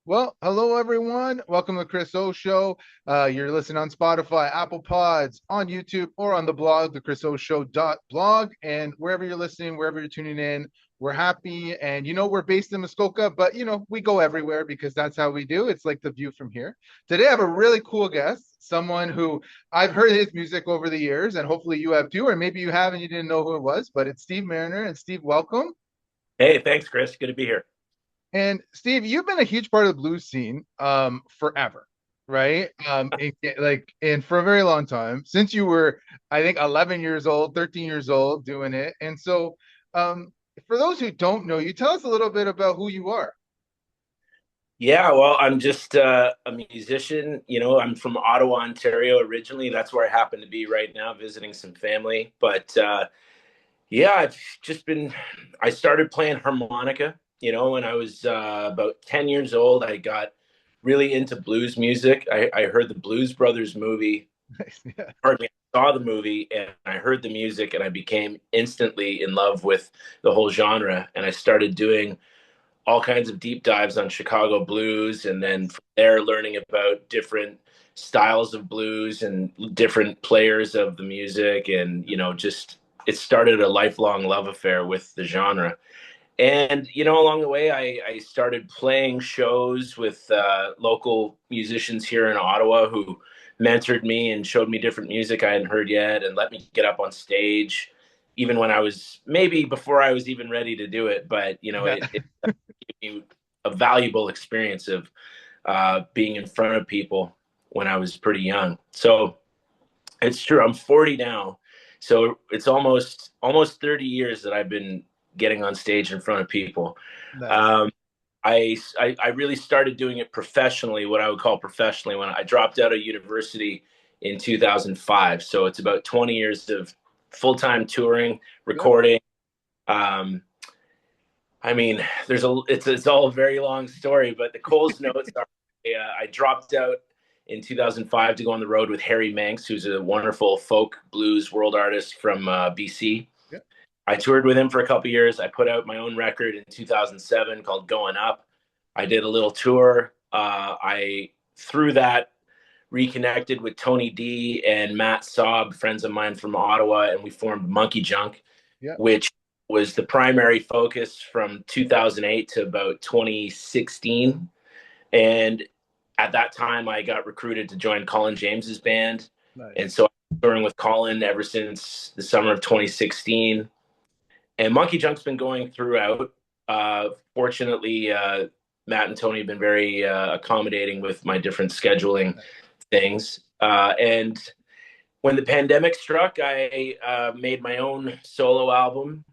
Well, hello everyone. Welcome to the Chris O Show. You're listening on Spotify, Apple Pods, on YouTube, or on the blog, thechrisoshow.blog. And wherever you're listening, wherever you're tuning in, we're happy. And we're based in Muskoka, but we go everywhere because that's how we do. It's like the view from here. Today, I have a really cool guest, someone who I've heard his music over the years, and hopefully you have too, or maybe you have and you didn't know who it was, but it's Steve Marriner. And Steve, welcome. Hey, thanks, Chris. Good to be here. And Steve, you've been a huge part of the blues scene forever, right? And for a very long time, since you were, I think, 11 years old, 13 years old doing it. And so um for those who don't know you, tell us a little bit about who you are. Yeah, well, I'm just a musician. I'm from Ottawa, Ontario originally. That's where I happen to be right now, visiting some family. But yeah, I started playing harmonica, when I was about 10 years old. I got really into blues music. I heard the Blues Brothers movie. Nice. Yeah. Pardon me, I saw the movie and I heard the music and I became instantly in love with the whole genre. And I started doing all kinds of deep dives on Chicago blues, and then from there learning about different styles of blues and different players of the music, and just it started a lifelong love affair with the genre. And along the way, I started playing shows with local musicians here in Ottawa who mentored me and showed me different music I hadn't heard yet, and let me get up on stage, even when I was maybe before I was even ready to do it. But Yeah. it gave me a valuable experience of being in front of people when I was pretty young. So it's true. I'm 40 now, so it's almost 30 years that I've been getting on stage in front of people. Nice. Um, I really started doing it professionally, what I would call professionally, when I dropped out of university in 2005. So it's about 20 years of full time touring, Good. recording. Um, I mean, it's all a very long story, but the Coles notes are I dropped out in 2005 to go on the road with Harry Manx, who's a wonderful folk blues world artist from BC. Yeah. I toured with him for a couple of years. I put out my own record in 2007 called Going Up. I did a little tour. I through that reconnected with Tony D and Matt Saab, friends of mine from Ottawa, and we formed Monkey Junk, Yeah. which was the primary focus from 2008 to about 2016. And at that time, I got recruited to join Colin James's band. And Nice. so I'm touring with Colin ever since the summer of 2016. And Monkey Junk's been going throughout. Fortunately, Matt and Tony have been very accommodating with my different scheduling things. And when the pandemic struck, I made my own solo album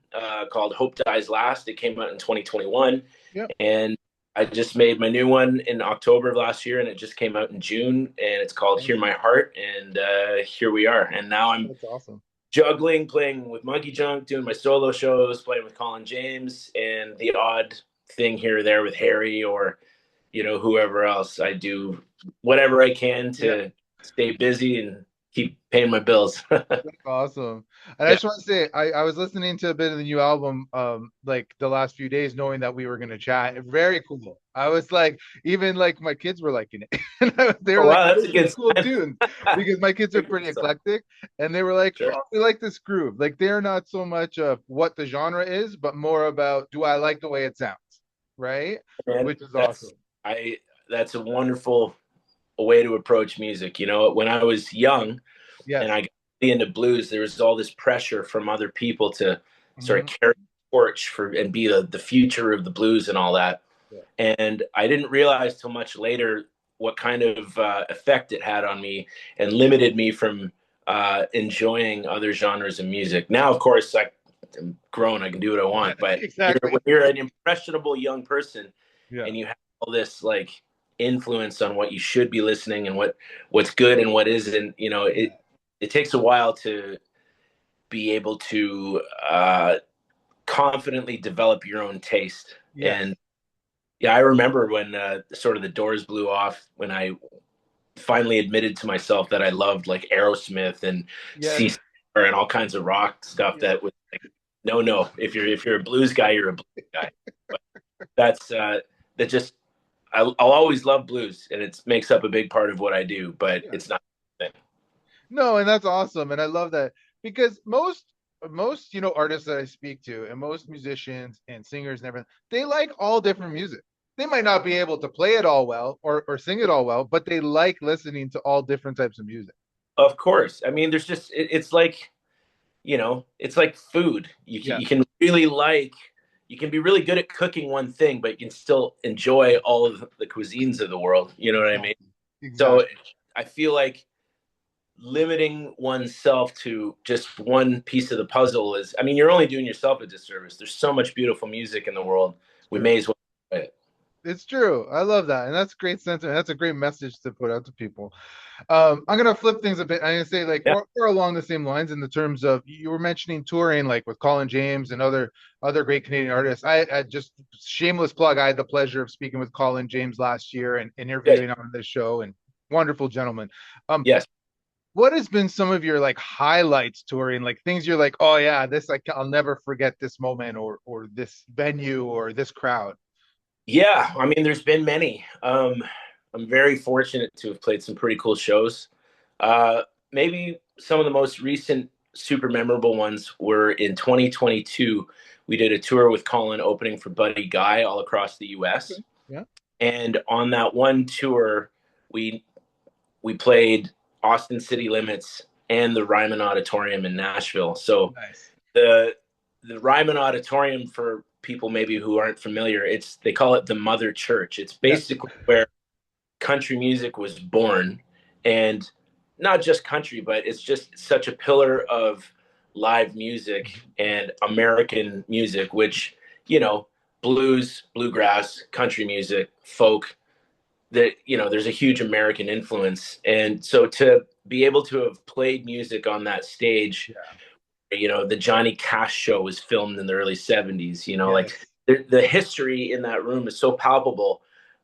called Hope Dies Last. It came out in 2021. Yeah. And I just made my new one in October of last year, and it just came out in June. And it's called Hear My Heart. And here we are. And now I'm That's awesome. juggling, playing with Monkey Junk, doing my solo shows, playing with Colin James, and the odd thing here or there with Harry or whoever else. I do whatever I can Yeah. to stay busy and keep paying my bills. Awesome. And I Yeah. just want to say, I was listening to a bit of the new album, like the last few days, knowing that we were going to chat. Very cool. I was like, even like my kids were liking it. And they were Oh like, wow, oh, that's this a is good a cool sign. tune. Because my kids are pretty eclectic. And they were like, Sure. oh, we like this groove. Like they're not so much of what the genre is, but more about, do I like the way it sounds? Right? And Which is awesome. I that's a wonderful way to approach music. When I was young and Yes. I got into blues, there was all this pressure from other people to sort of Hmm. carry the torch for and be the future of the blues and all that. Yeah. And I didn't realize till much later what kind of effect it had on me and limited me from enjoying other genres of music. Now, of course, I'm grown; I can do what I want. But Exactly. when you're an impressionable young person Yeah. and you have all this like influence on what you should be listening and what's good and what isn't, Yeah. it takes a while to be able to confidently develop your own taste. Yes. And yeah, I remember when sort of the doors blew off when I finally admitted to myself that I loved like Aerosmith and Yes. C and all kinds of rock stuff Yeah. that was like, no, if you're a blues guy, you're a blues guy. But that's that just I'll always love blues, and it makes up a big part of what I do, but Yeah. it's not. No, and that's awesome. And I love that because most, artists that I speak to and most musicians and singers and everything, they like all different music. They might not be able to play it all well or sing it all well, but they like listening to all different types of music. Of course. I mean, there's just it's like, it's like food. Yeah. You can really you can be really good at cooking one thing, but you can still enjoy all of the cuisines of the world. You know what I mean? Exactly. So Exactly. I feel like limiting oneself to just one piece of the puzzle is, I mean, you're only doing yourself a disservice. There's so much beautiful music in the world. It's We true. may as well play it. It's true. I love that. And that's great sentiment. That's a great message to put out to people. I'm gonna flip things a bit. I'm gonna say like Yeah. we're along the same lines in the terms of you were mentioning touring like with Colin James and other great Canadian artists. I just shameless plug. I had the pleasure of speaking with Colin James last year and Good. interviewing on this show and wonderful gentleman. Yes. What has been some of your like highlights touring, like things you're like, oh yeah, this like I'll never forget this moment or this venue or this crowd. Yeah. I mean, there's been many. I'm very fortunate to have played some pretty cool shows. Maybe some of the most recent super memorable ones were in 2022. We did a tour with Colin opening for Buddy Guy all across the Okay. US. Yeah. And on that one tour, we we played Austin City Limits and the Ryman Auditorium in Nashville. So Nice. the the Ryman Auditorium, for people maybe who aren't familiar, they call it the Mother Church. It's Yes. basically where country music was born, and not just country, but it's just such a pillar of live music and American music, which, blues, bluegrass, country music, folk, that, there's a huge American influence. And so to be able to have played music on that stage, Yeah. the Johnny Cash show was filmed in the early 70s, like Yes. the history in that room is so palpable.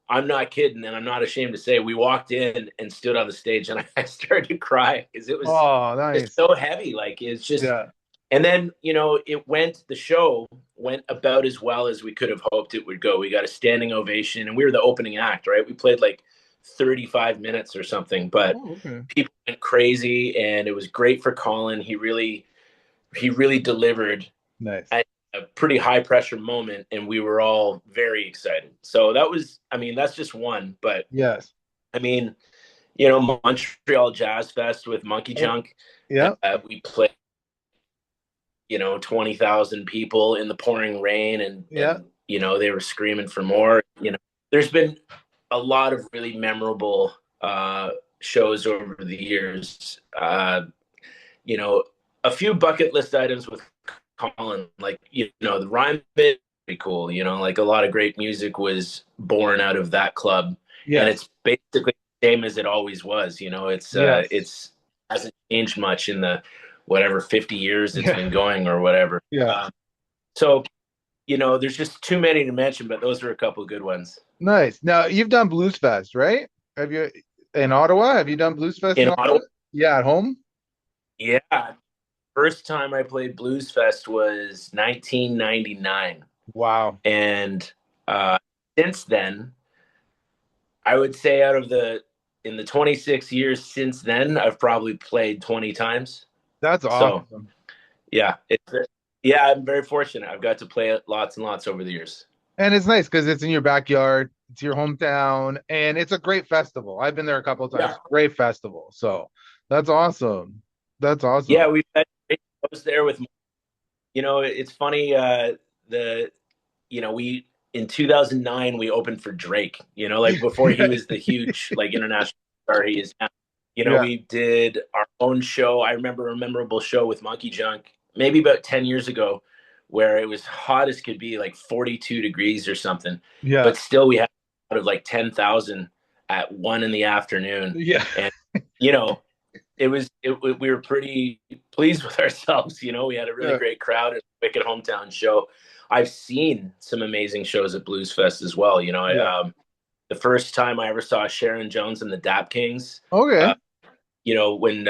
I'm not kidding, and I'm not ashamed to say we walked in and stood on the stage, and I started to cry because it was Oh, just nice. so heavy. Like, it's just, Yeah. and then, the show went about as well as we could have hoped it would go. We got a standing ovation, and we were the opening act, right? We played like 35 minutes or something, but Oh, okay. people went crazy, and it was great for Colin. He really delivered Nice. at a pretty high pressure moment, and we were all very excited. So that was, I mean, that's just one, but Yes. I mean, Montreal Jazz Fest with Monkey Oh, Junk. yeah. We played, 20,000 people in the pouring rain, and Yeah. they were screaming for more. There's been a lot of really memorable shows over the years. You know, a few bucket list items with Colin, like, the Rhyme bit, pretty cool. Like, a lot of great music was born out of that club, and Yes. it's basically the same as it always was. Yes. It's hasn't changed much in the whatever 50 years it's Yeah. been going or whatever. Yeah. So, there's just too many to mention, but those are a couple of good ones. Nice. Now you've done Blues Fest, right? Have you in Ottawa? Have you done Blues Fest in In Ottawa? Ottawa, Yeah, at home. yeah. First time I played Blues Fest was 1999. Wow. And since then, I would say in the 26 years since then, I've probably played 20 times. That's So awesome. yeah, yeah, I'm very fortunate. I've got to play it lots and lots over the years. And it's nice because it's in your backyard, it's your hometown, and it's a great festival. I've been there a couple of times. Yeah. Great festival. So that's awesome. That's Yeah, awesome. we've had great shows there with, it's funny, the we in 2009 we opened for Drake, like before he was the huge like international star he is now. Yeah. We did our own show. I remember a memorable show with Monkey Junk maybe about 10 years ago, where it was hot as could be, like 42 degrees or something, Yeah. but still we had out of like 10,000 at 1 in the afternoon. Yeah. And you know we were pretty pleased with ourselves. We had a really Yeah. great crowd and a wicked hometown show. I've seen some amazing shows at Blues Fest as well. Yeah. The first time I ever saw Sharon Jones and the Dap Kings, Okay. when,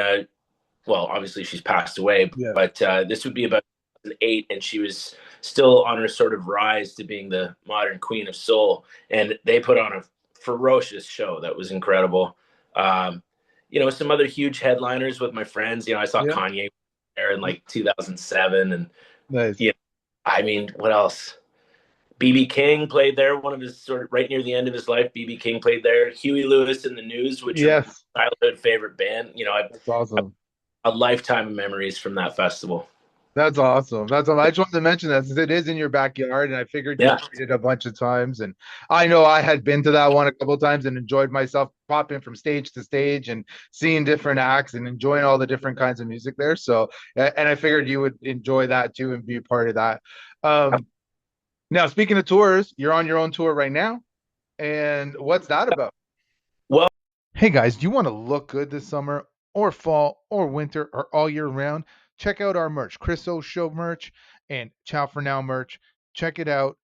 well, obviously she's passed away, Yeah. but this would be about 2008, and she was still on her sort of rise to being the modern queen of soul. And they put on a ferocious show that was incredible. Um, some other huge headliners with my friends. I saw Yeah. Kanye there in like 2007, and Nice. yeah, I mean, what else? BB King played there, one of his sort of right near the end of his life. BB King played there. Huey Lewis and the News, which are Yes. my childhood favorite band. I've That's awesome. a lifetime of memories from that festival. That's awesome. That's awesome. I just wanted to mention that since it is in your backyard, and I figured you Yeah, played it a bunch of times. And I know I had been to that one a couple of times and enjoyed myself popping from stage to stage and seeing different acts and enjoying all the different kinds of music there. So, and I figured you would enjoy that too and be a part of that. Um, Now, speaking of tours, you're on your own tour right now. And what's that about? well, Hey guys, do you want to look good this summer or fall or winter or all year round? Check out our merch, Chris O Show merch and Ciao for Now merch. Check it out,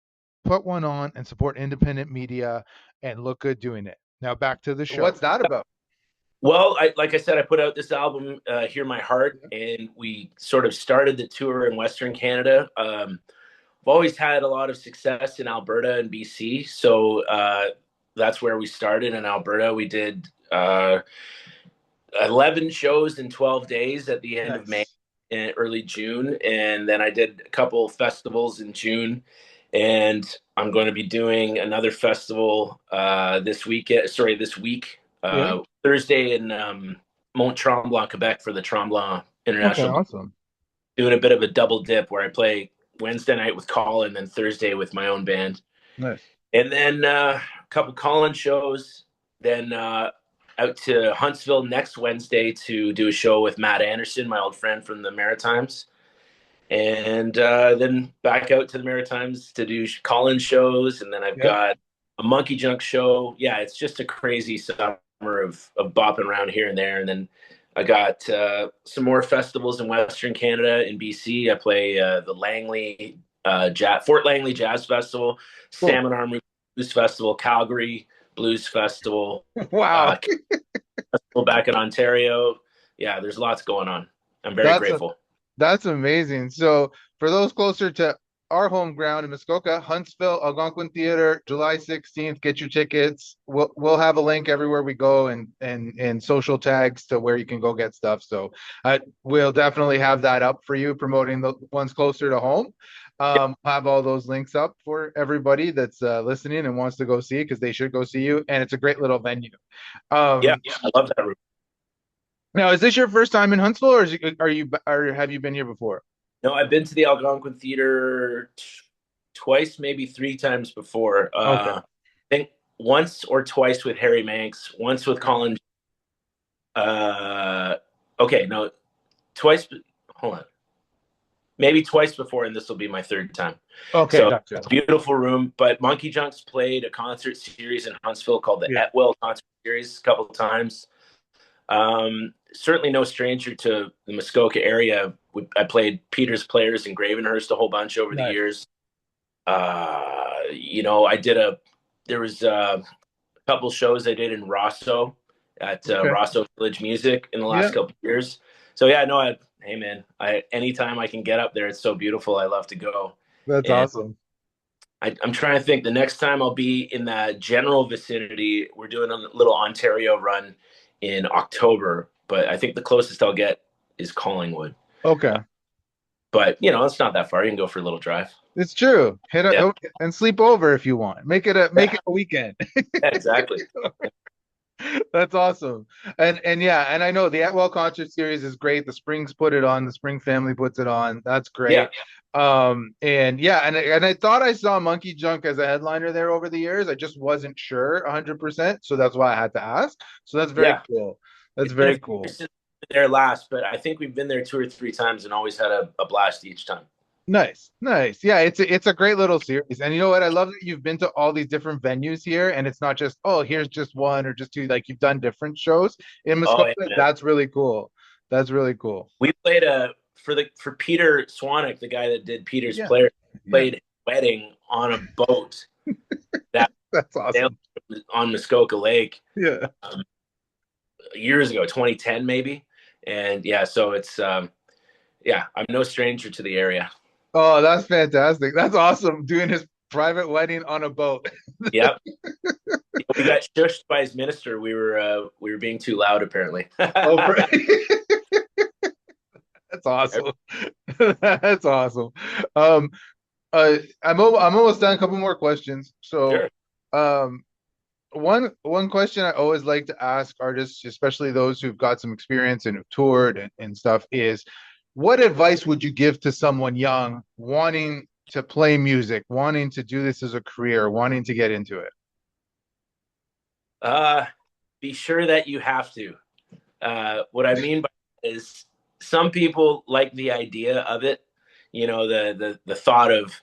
put one on and support independent media and look good doing it. Now back to the show. What's that about? like I said, I put out this album, "Hear My Heart," and we sort of started the tour in Western Canada. I've always had a lot of success in Alberta and BC, so that's where we started in Alberta. We did 11 shows in 12 days at the end of May and early June, and then I did a couple festivals in June, and I'm going to be doing another festival this week. Yeah. Thursday in Mont Tremblant, Quebec, for the Tremblant Okay, International. awesome. Doing a bit of a double dip where I play Wednesday night with Colin, and then Thursday with my own band. Nice. And then a couple Colin shows. Then out to Huntsville next Wednesday to do a show with Matt Andersen, my old friend from the Maritimes. And then back out to the Maritimes to do Colin shows. And then I've got a Monkey Junk show. Yeah, it's just a crazy summer of bopping around here and there. And then I got some more festivals in Western Canada. In BC, I play the Fort Langley Jazz Festival, Cool. Salmon Arm Blues Festival, Calgary Blues Festival. Wow. Festival back in Ontario. Yeah, there's lots going on. I'm very grateful. That's amazing. So for those closer to our home ground in Muskoka, Huntsville, Algonquin Theatre, July 16th. Get your tickets. We'll have a link everywhere we go and social tags to where you can go get stuff. So we'll definitely have that up for you, promoting the ones closer to home. Have all those links up for everybody that's listening and wants to go see it, because they should go see you. And it's a great little venue. Yeah, I love that room. Now, is this your first time in Huntsville, or have you been here before? No, I've been to the Algonquin Theatre twice, maybe three times before. Okay. I think once or twice with Harry Manx, once with Colin. Okay, no, twice. Hold on. Maybe twice before, and this will be my third time. Okay, so gotcha. Beautiful room. But Monkey Junk's played a concert series in Huntsville called the Etwell Concert Series a couple of times. Certainly no stranger to the Muskoka area. I played Peter's Players in Gravenhurst a whole bunch over the years. There was a couple shows I did in Rosso at Rosso Village Music in the last couple of years. So hey man, anytime I can get up there, it's so beautiful. I love to go. That's awesome. I'm trying to think. The next time I'll be in the general vicinity, we're doing a little Ontario run in October, but I think the closest I'll get is Collingwood. Okay. But it's not that far. You can go for a little drive. It's true. Hit it and sleep over if you want. Make it a weekend. Exactly. That's awesome. And I know the Atwell concert series is great. The Springs put it on. The Spring family puts it on. That's great. Yeah. And I thought I saw Monkey Junk as a headliner there over the years. I just wasn't sure 100%, so that's why I had to ask. So that's very cool. That's very cool. There last, but I think we've been there 2 or 3 times and always had a blast each time. Nice. Yeah, it's a great little series. And you know what? I love that you've been to all these different venues here, and it's not just, here's just one or just two. Like, you've done different shows in Muskoka. That's really cool. That's really cool. We played for Peter Swanick, the guy that did Peter's Player, played Wedding on a boat. That's awesome. On Muskoka Lake. Yeah. Years ago, 2010 maybe. And so it's I'm no stranger to the area. Oh, that's fantastic. That's awesome. Doing his private wedding on a boat. Yep. We got shushed by his minister. We were being too loud, apparently. Oh, that's awesome. That's awesome. Um, I'm almost done. A couple more questions. So, Sure. um, one question I always like to ask artists, especially those who've got some experience and have toured and stuff, is what advice would you give to someone young wanting to play music, wanting to do this as a career, wanting to get into it? Uh, be sure that you have to. What I mean by that is some people like the idea of it, the thought of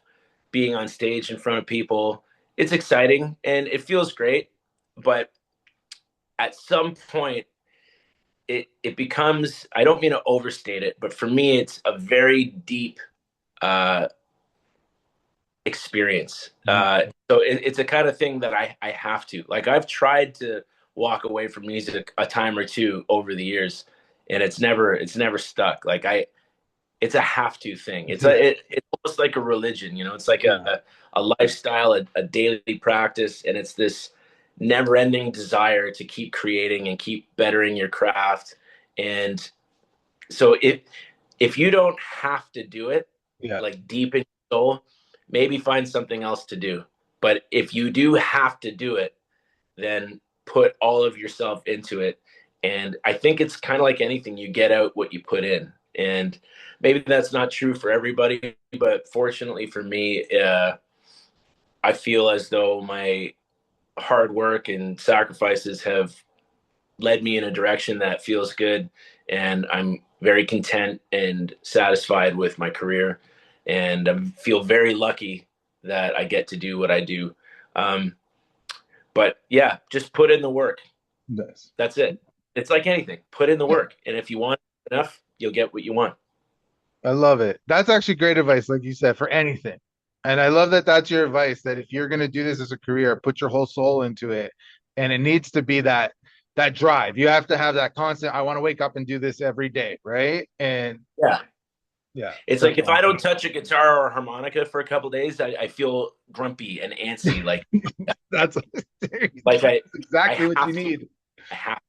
being on stage in front of people. It's exciting and it feels great, but at some point it becomes, I don't mean to overstate it, but for me it's a very deep uh, experience. So it's a kind of thing that I have to. Like, I've tried to walk away from music a time or two over the years, and it's never stuck. It's a have to thing. It's almost like a religion, It's like Yeah. a lifestyle, a daily practice, and it's this never ending desire to keep creating and keep bettering your craft. And so if you don't have to do it, Yeah. like deep in your soul, maybe find something else to do. But if you do have to do it, then put all of yourself into it. And I think it's kind of like anything, you get out what you put in. And maybe that's not true for everybody, but fortunately for me, I feel as though my hard work and sacrifices have led me in a direction that feels good, and I'm very content and satisfied with my career, and I feel very lucky that I get to do what I do. Um, but yeah, just put in the work. Nice. That's it. It's like anything. Put in the work, and if you want enough, you'll get what you want. I love it. That's actually great advice, like you said, for anything. And I love that that's your advice, that if you're going to do this as a career, put your whole soul into it. And it needs to be that drive. You have to have that constant, I want to wake up and do this every day, right? And Yeah. yeah, It's like that's if I awesome. don't touch a guitar or a harmonica for a couple days, I feel grumpy and antsy. That's there you Like go. I That's I exactly what you have to. need. I have.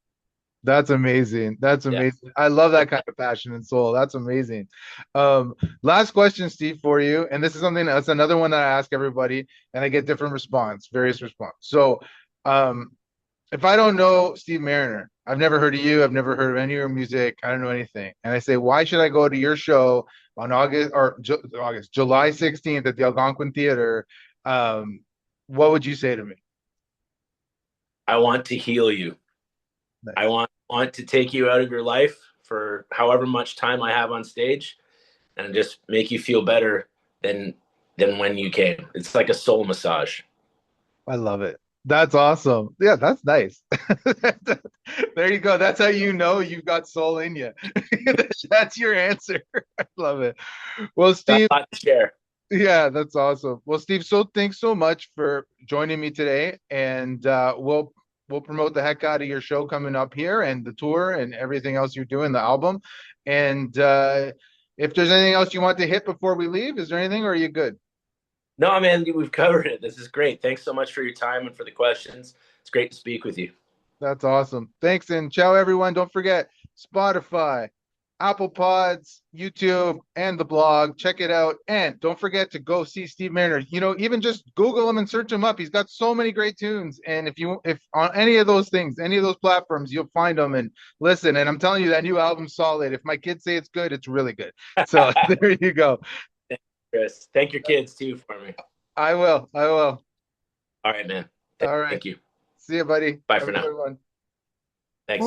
That's amazing. That's Yeah. amazing. I love that kind of passion and soul. That's amazing. Um, Last question, Steve, for you. And this is something that's another one that I ask everybody, and I get different response, various response. So, um, if I don't know Steve Marriner, I've never heard of you, I've never heard of any of your music, I don't know anything. And I say, why should I go to your show on July 16th at the Algonquin Theatre? Um, what would you say to me? I want to heal you. I Nice. want to take you out of your life for however much time I have on stage and just make you feel better than when you came. It's like a soul massage. I love it. That's awesome. Yeah, that's nice. There you go. That's how you know you've got soul in you. That's your answer. I love it. Well, Got Steve, a lot to share. yeah, that's awesome. Well, Steve, so thanks so much for joining me today, and we'll promote the heck out of your show coming up here and the tour and everything else you're doing, the album. And if there's anything else you want to hit before we leave, is there anything, or are you good? No, man, we've covered it. This is great. Thanks so much for your time and for the questions. It's great to speak with you. That's awesome. Thanks and ciao, everyone. Don't forget Spotify, Apple Pods, YouTube, and the blog. Check it out. And don't forget to go see Steve Marriner. Even just Google him and search him up. He's got so many great tunes. And if on any of those things, any of those platforms, you'll find them and listen. And I'm telling you, that new album's solid. If my kids say it's good, it's really good. So there you go. Chris, thank your kids too for me. I will. I will. All right, man. All right. Thank you. See you, buddy. Bye Have for a now. good one. Thanks.